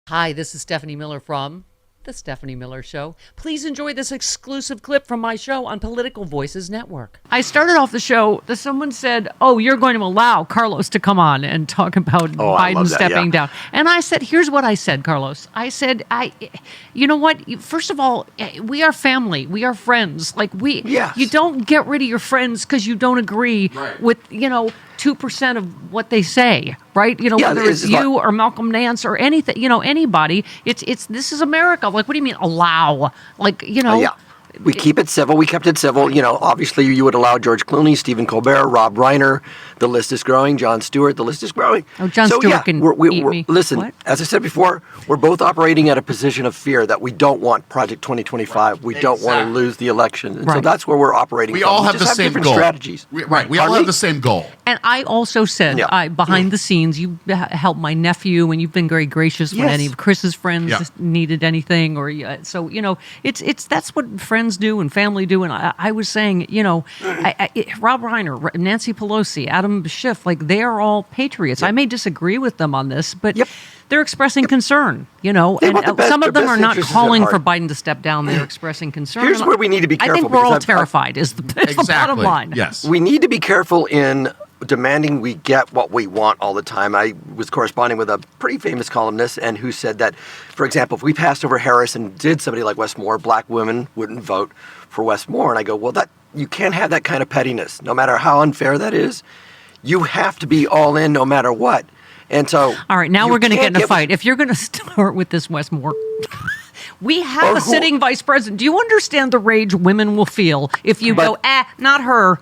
Hi, this is Stephanie Miller from The Stephanie Miller Show. Please enjoy this exclusive clip from my show on Political Voices Network. I started off the show that someone said, oh, you're going to allow Carlos to come on and talk about Biden stepping down. And I said, here's what I said, Carlos. I said, you know what? First of all, we are family. We are friends. You don't get rid of your friends because you don't agree with, 2% of what they say, right? Whether it's you or Malcolm Nance or anything, anybody. This is America. What do you mean allow? We keep it civil. We kept it civil. Obviously you would allow George Clooney, Stephen Colbert, Rob Reiner. The list is growing. Jon Stewart. The list is growing. Oh, Jon Stewart can eat me. Listen, what? As I said before, we're both operating at a position of fear that we don't want Project 2025. Right. We don't want to lose the election. And so that's where we're operating. We all have the same goal. Strategies. We all have the same goal. And I also said, behind the scenes, you helped my nephew, and you've been very gracious when any of Chris's friends needed anything, or it's that's what friends do and family do. And I was saying, Rob Reiner, Nancy Pelosi, Adam Schiff, they are all patriots. I may disagree with them on this, but they're expressing concern, and some of them are not calling for Biden to step down. They're expressing concern. Here's where we need to be careful. I think we're all terrified is the bottom line. Yes. We need to be careful in demanding we get what we want all the time. I was corresponding with a pretty famous columnist and who said that, for example, if we passed over Harris and did somebody like Wes Moore, black women wouldn't vote for Wes Moore. And I go, well, you can't have that kind of pettiness, no matter how unfair that is. You have to be all in no matter what. And so, all right, now we're going to get in a fight. If you're going to start with this Wes Moore, we have a sitting vice president. Do you understand the rage women will feel if you go, not her?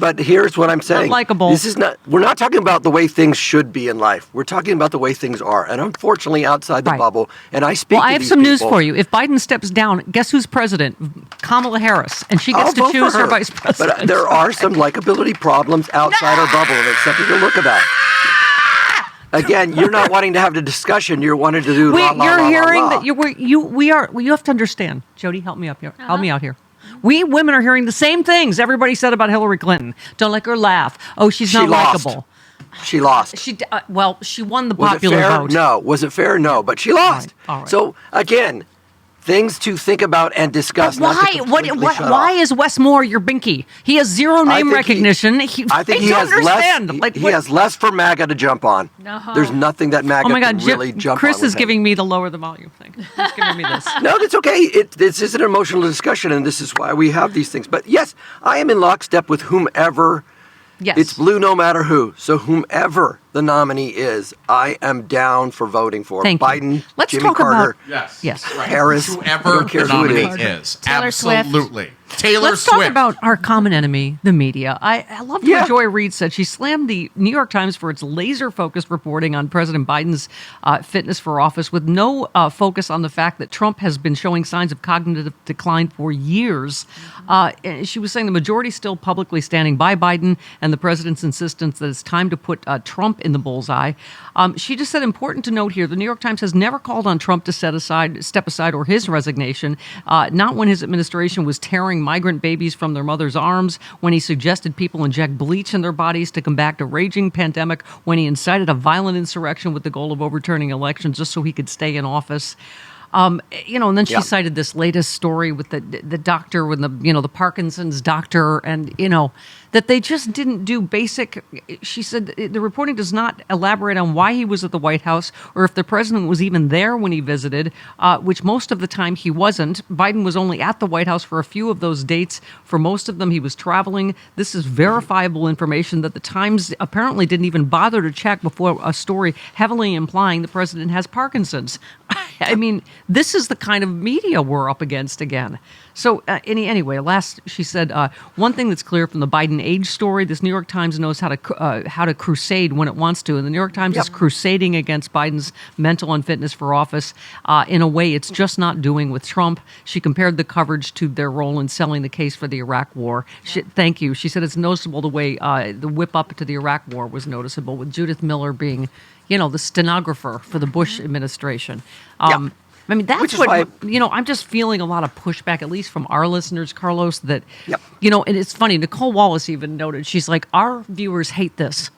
But here's what I'm saying. Unlikable. We're not talking about the way things should be in life. We're talking about the way things are. And unfortunately, outside the bubble, and I speak to I have some news for you. If Biden steps down, guess who's president? Kamala Harris. And she gets to choose her vice president. But there are some likability problems outside our bubble, and it's something to look about. Again, you're not wanting to have the discussion. You're wanting to do You're hearing that you have to understand. Jody, help me up here. Help me out here. We women are hearing the same things everybody said about Hillary Clinton. Don't let her laugh. Oh, she's not likable. She lost. She won the popular vote. No. Was it fair? No. But she lost. All right. So again, things to think about and discuss. Why? Why is Wes Moore your binky? He has zero name recognition. I think he has less. He has less for MAGA to jump on. No. There's nothing that MAGA can really jump on. Chris is giving me the lower the volume thing. He's giving me this. No, that's okay. This is an emotional discussion, and this is why we have these things. But yes, I am in lockstep with whomever. Yes. It's blue no matter who. So whomever the nominee is, I am down for voting for. Biden, Let's Jimmy talk Carter, yes. Harris, whoever the nominee is. Taylor Absolutely. Swift. Taylor Let's Swift. talk about our common enemy, the media. I loved what Joy Reid said. She slammed the New York Times for its laser-focused reporting on President Biden's fitness for office, with no focus on the fact that Trump has been showing signs of cognitive decline for years. And she was saying the majority is still publicly standing by Biden and the president's insistence that it's time to put Trump in the bullseye. She just said, important to note here, the New York Times has never called on Trump to step aside or his resignation, not when his administration was tearing migrant babies from their mother's arms, when he suggested people inject bleach in their bodies to combat a raging pandemic, when he incited a violent insurrection with the goal of overturning elections just so he could stay in office. And then she cited this latest story with the doctor, with the Parkinson's doctor, and that they just didn't do basic. She said the reporting does not elaborate on why he was at the White House or if the president was even there when he visited, which most of the time he wasn't. Biden was only at the White House for a few of those dates. For most of them, he was traveling. This is verifiable information that the Times apparently didn't even bother to check before a story heavily implying the president has Parkinson's. I mean, this is the kind of media we're up against again. So anyway, she said, one thing that's clear from the Biden age story, this New York Times knows how to crusade when it wants to. And the New York Times is crusading against Biden's mental unfitness for office in a way it's just not doing with Trump. She compared the coverage to their role in selling the case for the Iraq War. Thank you. She said it's noticeable the way the whip up to the Iraq War was noticeable, with Judith Miller being, the stenographer for the Bush administration. I mean, that's I'm just feeling a lot of pushback, at least from our listeners, Carlos, that, and it's funny, Nicole Wallace even noted, she's like, our viewers hate this.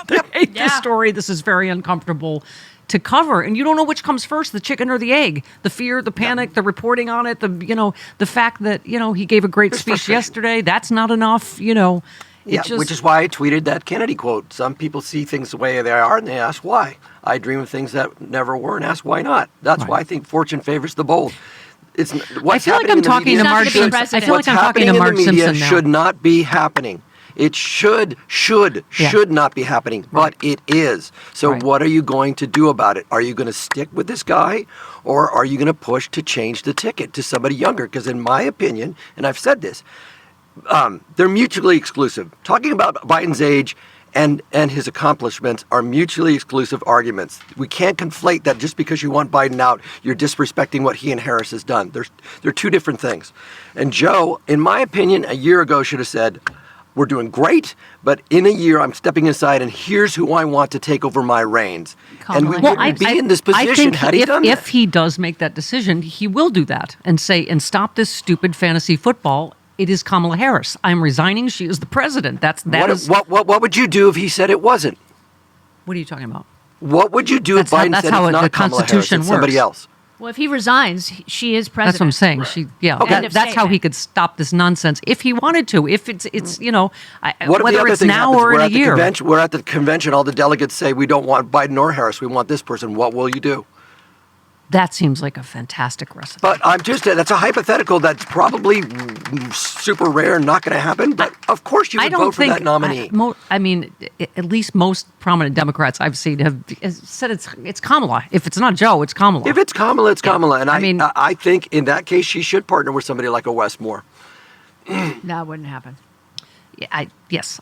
They hate this story. This is very uncomfortable to cover, and you don't know which comes first, the chicken or the egg. The fear, the panic, the reporting on it, the fact that, he gave a great speech yesterday. That's not enough, which is why I tweeted that Kennedy quote. Some people see things the way they are, and they ask why. I dream of things that never were, and ask why not. That's why I think fortune favors the bold. I feel like I'm talking to Marge Simpson now. Should not be happening. It should not be happening, but it is. So what are you going to do about it? Are you going to stick with this guy, or are you going to push to change the ticket to somebody younger? Because in my opinion, and I've said this, they're mutually exclusive. Talking about Biden's age and his accomplishments are mutually exclusive arguments. We can't conflate that just because you want Biden out, you're disrespecting what he and Harris has done. They're two different things. And Joe, in my opinion, a year ago should have said, we're doing great, but in a year I'm stepping aside and here's who I want to take over my reins. And we wouldn't be in this position had he done that. If he does make that decision, he will do that and stop this stupid fantasy football. It is Kamala Harris. I'm resigning. She is the president. What would you do if he said it wasn't? What are you talking about? What would you do if Biden said it's not Kamala Harris, it's somebody else? Well, if he resigns, she is president. That's what I'm saying. Right. That's how he could stop this nonsense if he wanted to. If it's whether it's now or in a year. We're at the convention. All the delegates say we don't want Biden or Harris. We want this person. What will you do? That seems like a fantastic recipe. But that's a hypothetical that's probably super rare and not going to happen. But of course you would vote for that nominee. At least most prominent Democrats I've seen have said it's Kamala. If it's not Joe, it's Kamala. If it's Kamala, it's Kamala. And I think in that case she should partner with somebody like a Westmore. That wouldn't happen. I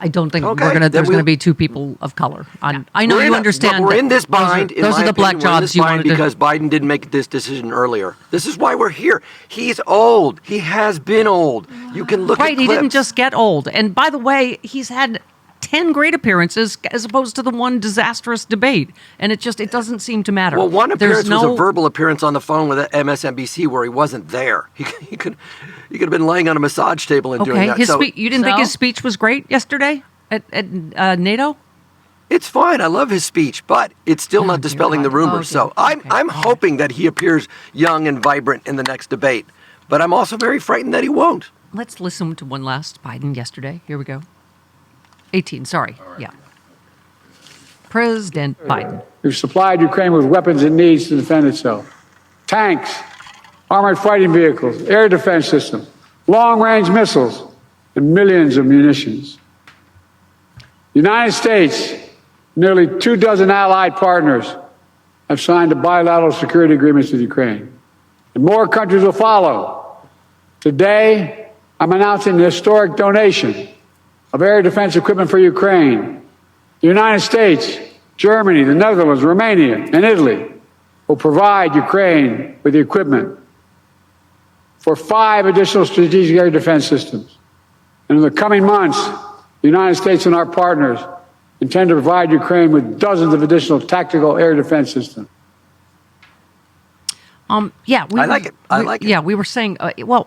don't think there's going to be two people of color. I know you understand. We're in this bind. Those are the black jobs you wanted because Biden didn't make this decision earlier. This is why we're here. He's old. He has been old. You can look at clips. He didn't just get old. And by the way, he's had 10 great appearances as opposed to the one disastrous debate. And it doesn't seem to matter. Well, one appearance was a verbal appearance on the phone with MSNBC where he wasn't there. He could have been laying on a massage table and doing that. You didn't think his speech was great yesterday at NATO? It's fine. I love his speech, but it's still not dispelling the rumors. So I'm hoping that he appears young and vibrant in the next debate. But I'm also very frightened that he won't. Let's listen to one last Biden yesterday. Here we go. 18, sorry. Right. Yeah. President Biden. We've supplied Ukraine with weapons it needs to defend itself. Tanks, armored fighting vehicles, air defense systems, long-range missiles, and millions of munitions. The United States, nearly 24 allied partners, have signed bilateral security agreements with Ukraine. And more countries will follow. Today, I'm announcing an historic donation of air defense equipment for Ukraine. The United States, Germany, the Netherlands, Romania, and Italy will provide Ukraine with the equipment for 5 additional strategic air defense systems. And in the coming months, the United States and our partners intend to provide Ukraine with dozens of additional tactical air defense systems. I like it. Yeah, we were saying,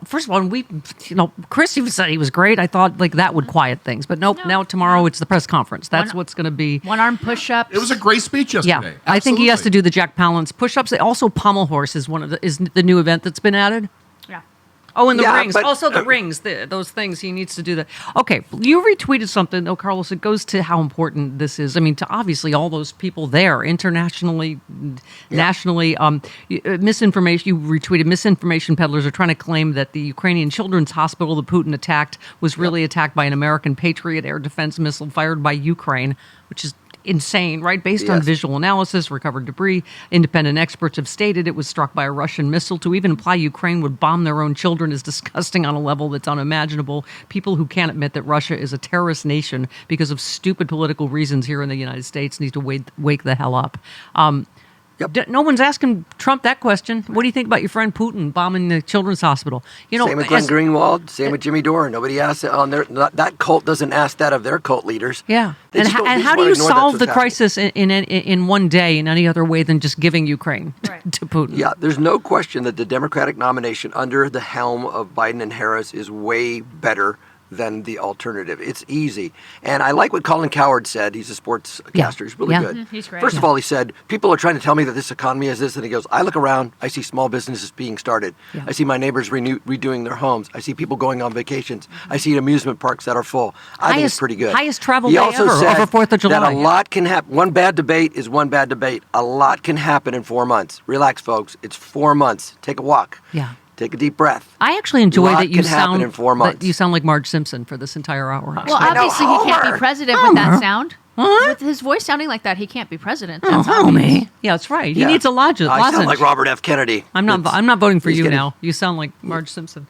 first of all, Chris even said he was great. I thought that would quiet things, but nope. Now tomorrow it's the press conference. That's what's going to be. One-arm push-ups. It was a great speech yesterday. Yeah, I think he has to do the Jack Palance push-ups. Also, pommel horse is is the new event that's been added. Yeah. Oh, and the rings. Also the rings, those things. He needs to do that. Okay, you retweeted something, though, Carlos. It goes to how important this is. I mean, to obviously all those people there, internationally, nationally. Misinformation. You retweeted, misinformation peddlers are trying to claim that the Ukrainian Children's Hospital that Putin attacked was really attacked by an American Patriot air defense missile fired by Ukraine, which is insane, right? Based on visual analysis, recovered debris, independent experts have stated it was struck by a Russian missile. To even imply Ukraine would bomb their own children is disgusting on a level that's unimaginable. People who can't admit that Russia is a terrorist nation because of stupid political reasons here in the United States need to wake the hell up. No one's asking Trump that question. What do you think about your friend Putin bombing the children's hospital? Same with Glenn Greenwald. Same with Jimmy Dore. Nobody asks it on their. That cult doesn't ask that of their cult leaders. Yeah. And how do you solve the crisis in one day in any other way than just giving Ukraine to Putin? Yeah. There's no question that the Democratic nomination under the helm of Biden and Harris is way better than the alternative. It's easy. And I like what Colin Cowherd said. He's a sportscaster. He's really good. He's great. First of all, he said, people are trying to tell me that this economy is this. And he goes, I look around. I see small businesses being started. Yeah. I see my neighbors redoing their homes. I see people going on vacations. I see amusement parks that are full. I think it's pretty good. Highest travel He day also ever, said over 4th of July. that a lot can happen. One bad debate is one bad debate. A lot can happen in 4 months. Relax, folks. It's 4 months. Take a walk. Yeah. Take a deep breath. I actually enjoy Lot that you can happen sound in 4 months. that you sound like Marge Simpson for this entire hour. Well, I know, obviously he can't Homer. be president with that sound. With his voice sounding like that, he can't be president. That's Oh, obvious. me. Yeah, that's right. He Yeah. needs a lozenge. I sound like Robert F. Kennedy. I'm not voting for He's you getting- now. You sound like Marge Simpson.